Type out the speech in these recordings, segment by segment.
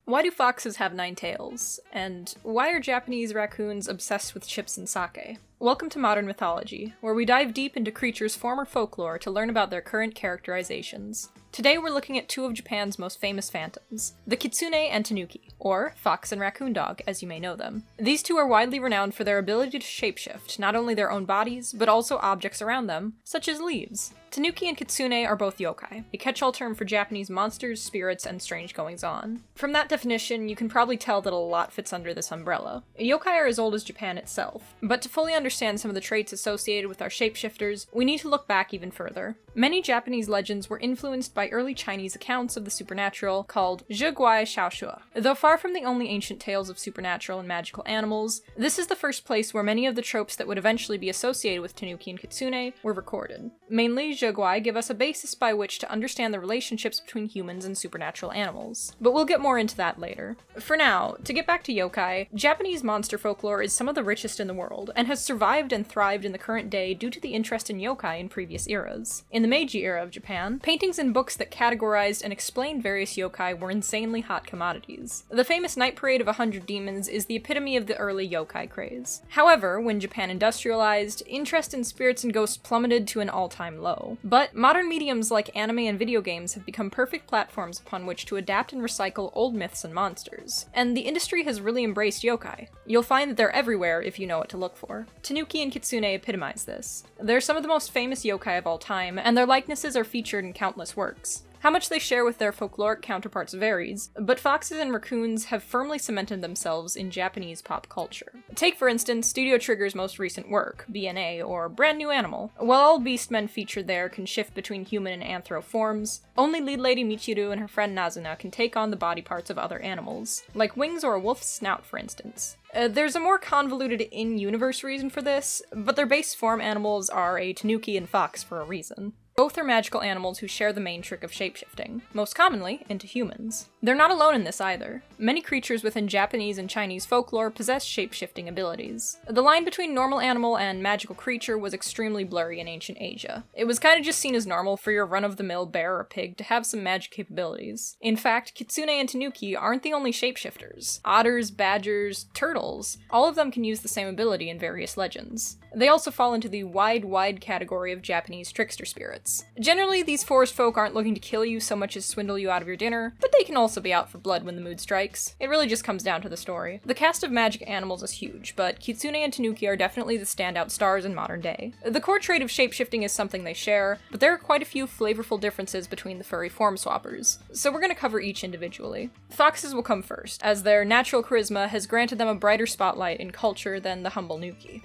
Why do foxes have 9 tails? And why are Japanese raccoons obsessed with chips and sake? Welcome to Modern Mythology, where we dive deep into creatures' former folklore to learn about their current characterizations. Today we're looking at 2 of Japan's most famous phantoms, the Kitsune and Tanuki, or fox and raccoon dog, as you may know them. These 2 are widely renowned for their ability to shapeshift, not only their own bodies, but also objects around them, such as leaves. Tanuki and Kitsune are both yokai, a catch-all term for Japanese monsters, spirits, and strange goings-on. From that definition, you can probably tell that a lot fits under this umbrella. Yokai are as old as Japan itself, but to fully understand some of the traits associated with our shapeshifters, we need to look back even further. Many Japanese legends were influenced by early Chinese accounts of the supernatural called zhe guai xiao shuo. Though far from the only ancient tales of supernatural and magical animals, this is the first place where many of the tropes that would eventually be associated with Tanuki and Kitsune were recorded. Mainly, zhe guai give us a basis by which to understand the relationships between humans and supernatural animals. But we'll get more into that later. For now, to get back to yokai, Japanese monster folklore is some of the richest in the world, and has survived and thrived in the current day due to the interest in yokai in previous eras. In the Meiji era of Japan, paintings and books that categorized and explained various yokai were insanely hot commodities. The famous Night Parade of 100 Demons is the epitome of the early yokai craze. However, when Japan industrialized, interest in spirits and ghosts plummeted to an all-time low. But modern mediums like anime and video games have become perfect platforms upon which to adapt and recycle old myths and monsters. And the industry has really embraced yokai. You'll find that they're everywhere if you know what to look for. Tanuki and Kitsune epitomize this. They're some of the most famous yokai of all time, and their likenesses are featured in countless works. How much they share with their folkloric counterparts varies, but foxes and raccoons have firmly cemented themselves in Japanese pop culture. Take, for instance, Studio Trigger's most recent work, BNA, or Brand New Animal. While all beastmen featured there can shift between human and anthro forms, only lead lady Michiru and her friend Nazuna can take on the body parts of other animals, like wings or a wolf's snout, for instance. There's a more convoluted in-universe reason for this, but their base form animals are a tanuki and fox for a reason. Both are magical animals who share the main trick of shapeshifting, most commonly into humans. They're not alone in this either. Many creatures within Japanese and Chinese folklore possess shapeshifting abilities. The line between normal animal and magical creature was extremely blurry in ancient Asia. It was kinda just seen as normal for your run-of-the-mill bear or pig to have some magic capabilities. In fact, Kitsune and Tanuki aren't the only shapeshifters. Otters, badgers, turtles, all of them can use the same ability in various legends. They also fall into the wide category of Japanese trickster spirits. Generally, these forest folk aren't looking to kill you so much as swindle you out of your dinner, but they can also be out for blood when the mood strikes. It really just comes down to the story. The cast of magic animals is huge, but Kitsune and Tanuki are definitely the standout stars in modern day. The core trait of shapeshifting is something they share, but there are quite a few flavorful differences between the furry form swappers, so we're gonna cover each individually. Foxes will come first, as their natural charisma has granted them a brighter spotlight in culture than the humble Nuki.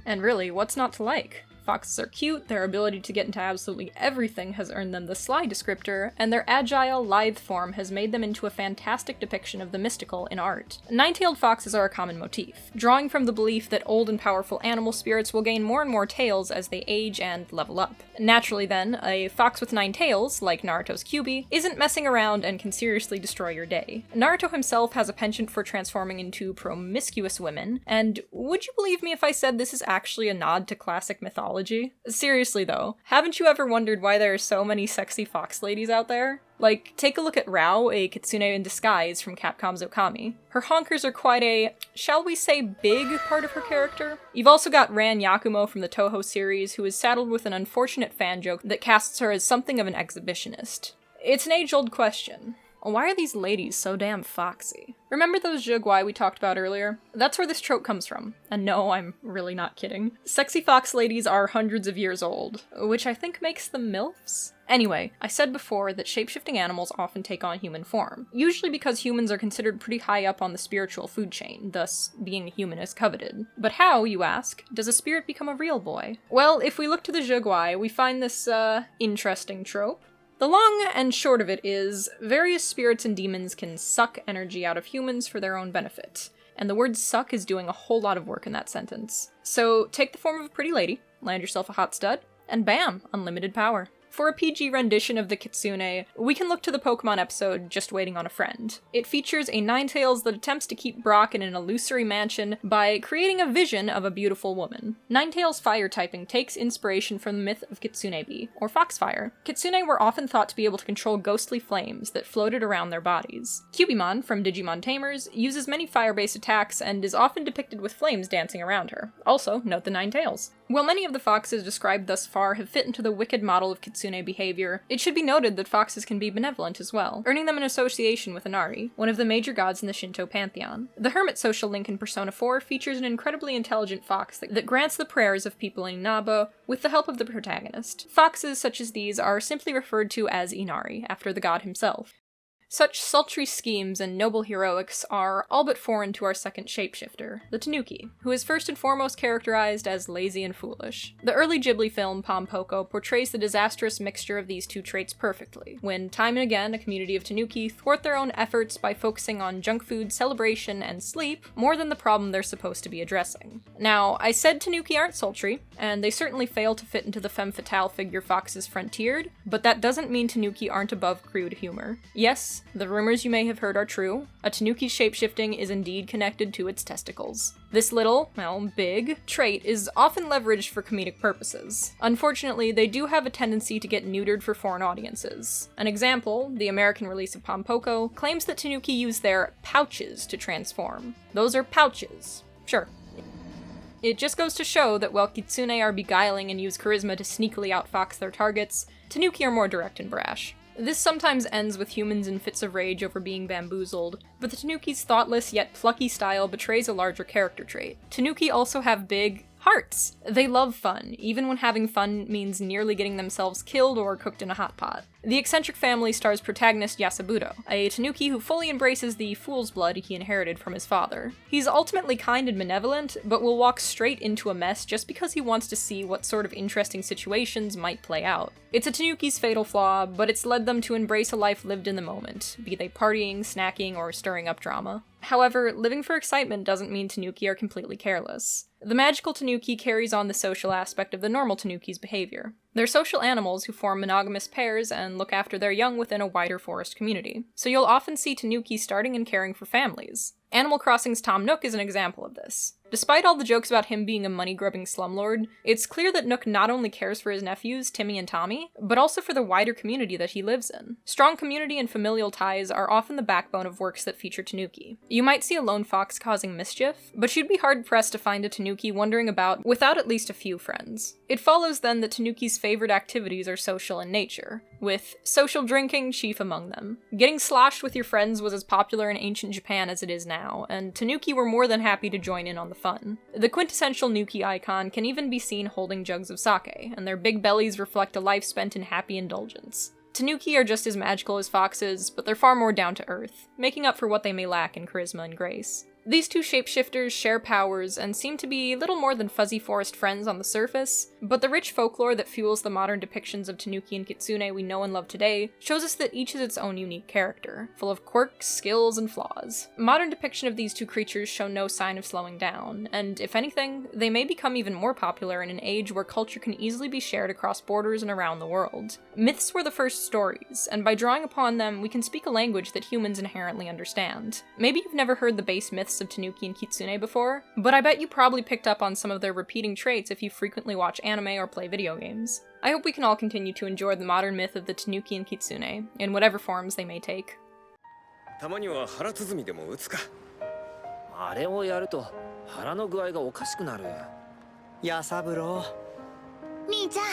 And really, what's not to like? Foxes are cute, their ability to get into absolutely everything has earned them the sly descriptor, and their agile, lithe form has made them into a fantastic depiction of the mystical in art. 9-tailed foxes are a common motif, drawing from the belief that old and powerful animal spirits will gain more and more tails as they age and level up. Naturally then, a fox with 9 tails, like Naruto's Kyuubi, isn't messing around and can seriously destroy your day. Naruto himself has a penchant for transforming into promiscuous women, and would you believe me if I said this is actually a nod to classic mythology? Seriously though, haven't you ever wondered why there are so many sexy fox ladies out there? Like, take a look at Rao, a kitsune in disguise from Capcom's Okami. Her honkers are quite a, shall we say, big part of her character. You've also got Ran Yakumo from the Toho series, who is saddled with an unfortunate fan joke that casts her as something of an exhibitionist. It's an age-old question. Why are these ladies so damn foxy? Remember those zhe guai we talked about earlier? That's where this trope comes from. And no, I'm really not kidding. Sexy fox ladies are hundreds of years old, which I think makes them MILFs? Anyway, I said before that shapeshifting animals often take on human form, usually because humans are considered pretty high up on the spiritual food chain, thus being human is coveted. But how, you ask, does a spirit become a real boy? Well, if we look to the zhe guai, we find this, interesting trope. The long and short of it is, various spirits and demons can suck energy out of humans for their own benefit, and the word suck is doing a whole lot of work in that sentence. So take the form of a pretty lady, land yourself a hot stud, and bam, unlimited power. For a PG rendition of the Kitsune, we can look to the Pokemon episode Just Waiting on a Friend. It features a Ninetales that attempts to keep Brock in an illusory mansion by creating a vision of a beautiful woman. Ninetales' fire typing takes inspiration from the myth of Kitsunebe, or Foxfire. Kitsune were often thought to be able to control ghostly flames that floated around their bodies. Cubimon from Digimon Tamers uses many fire-based attacks and is often depicted with flames dancing around her. Also, note the Ninetales. While many of the foxes described thus far have fit into the wicked model of Kitsune behavior, it should be noted that foxes can be benevolent as well, earning them an association with Inari, one of the major gods in the Shinto pantheon. The hermit social link in Persona 4 features an incredibly intelligent fox that grants the prayers of people in Inaba with the help of the protagonist. Foxes such as these are simply referred to as Inari, after the god himself. Such sultry schemes and noble heroics are all but foreign to our second shapeshifter, the Tanuki, who is first and foremost characterized as lazy and foolish. The early Ghibli film Pom Poko portrays the disastrous mixture of these two traits perfectly, when time and again a community of Tanuki thwart their own efforts by focusing on junk food, celebration, and sleep more than the problem they're supposed to be addressing. Now, I said Tanuki aren't sultry, and they certainly fail to fit into the femme fatale figure foxes frontiered, but that doesn't mean Tanuki aren't above crude humor. Yes, the rumors you may have heard are true. A Tanuki's shapeshifting is indeed connected to its testicles. This little, well, big, trait is often leveraged for comedic purposes. Unfortunately, they do have a tendency to get neutered for foreign audiences. An example, the American release of Pom Poko, claims that Tanuki use their pouches to transform. Those are pouches. Sure. It just goes to show that while Kitsune are beguiling and use charisma to sneakily outfox their targets, Tanuki are more direct and brash. This sometimes ends with humans in fits of rage over being bamboozled, but the Tanuki's thoughtless yet plucky style betrays a larger character trait. Tanuki also have big hearts. They love fun, even when having fun means nearly getting themselves killed or cooked in a hot pot. The eccentric family stars protagonist Yasaburo, a Tanuki who fully embraces the fool's blood he inherited from his father. He's ultimately kind and benevolent, but will walk straight into a mess just because he wants to see what sort of interesting situations might play out. It's a Tanuki's fatal flaw, but it's led them to embrace a life lived in the moment, be they partying, snacking, or stirring up drama. However, living for excitement doesn't mean Tanuki are completely careless. The magical Tanuki carries on the social aspect of the normal Tanuki's behavior. They're social animals who form monogamous pairs and look after their young within a wider forest community, so you'll often see Tanuki starting and caring for families. Animal Crossing's Tom Nook is an example of this. Despite all the jokes about him being a money-grubbing slumlord, it's clear that Nook not only cares for his nephews, Timmy and Tommy, but also for the wider community that he lives in. Strong community and familial ties are often the backbone of works that feature Tanuki. You might see a lone fox causing mischief, but you'd be hard-pressed to find a Tanuki wandering about without at least a few friends. It follows then that Tanuki's favorite activities are social in nature, with social drinking chief among them. Getting sloshed with your friends was as popular in ancient Japan as it is now, and Tanuki were more than happy to join in on the fun. The quintessential Nuki icon can even be seen holding jugs of sake, and their big bellies reflect a life spent in happy indulgence. Tanuki are just as magical as foxes, but they're far more down to earth, making up for what they may lack in charisma and grace. These two shapeshifters share powers and seem to be little more than fuzzy forest friends on the surface, but the rich folklore that fuels the modern depictions of Tanuki and Kitsune we know and love today shows us that each is its own unique character, full of quirks, skills, and flaws. Modern depiction of these two creatures show no sign of slowing down, and if anything, they may become even more popular in an age where culture can easily be shared across borders and around the world. Myths were the first stories, and by drawing upon them, we can speak a language that humans inherently understand. Maybe you've never heard the base myths of Tanuki and Kitsune before, but I bet you probably picked up on some of their repeating traits if you frequently watch anime or play video games. I hope we can all continue to enjoy the modern myth of the Tanuki and Kitsune, in whatever forms they may take. たまには腹鼓でも打つか。あれをやると腹の具合がおかしくなる。やさぶろう。兄ちゃん。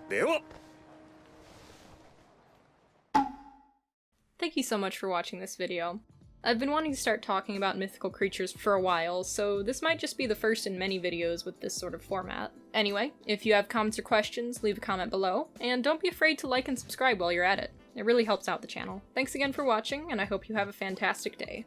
では。Thank you so much for watching this video. I've been wanting to start talking about mythical creatures for a while, so this might just be the first in many videos with this sort of format. Anyway, if you have comments or questions, leave a comment below, and don't be afraid to like and subscribe while you're at it. It really helps out the channel. Thanks again for watching, and I hope you have a fantastic day.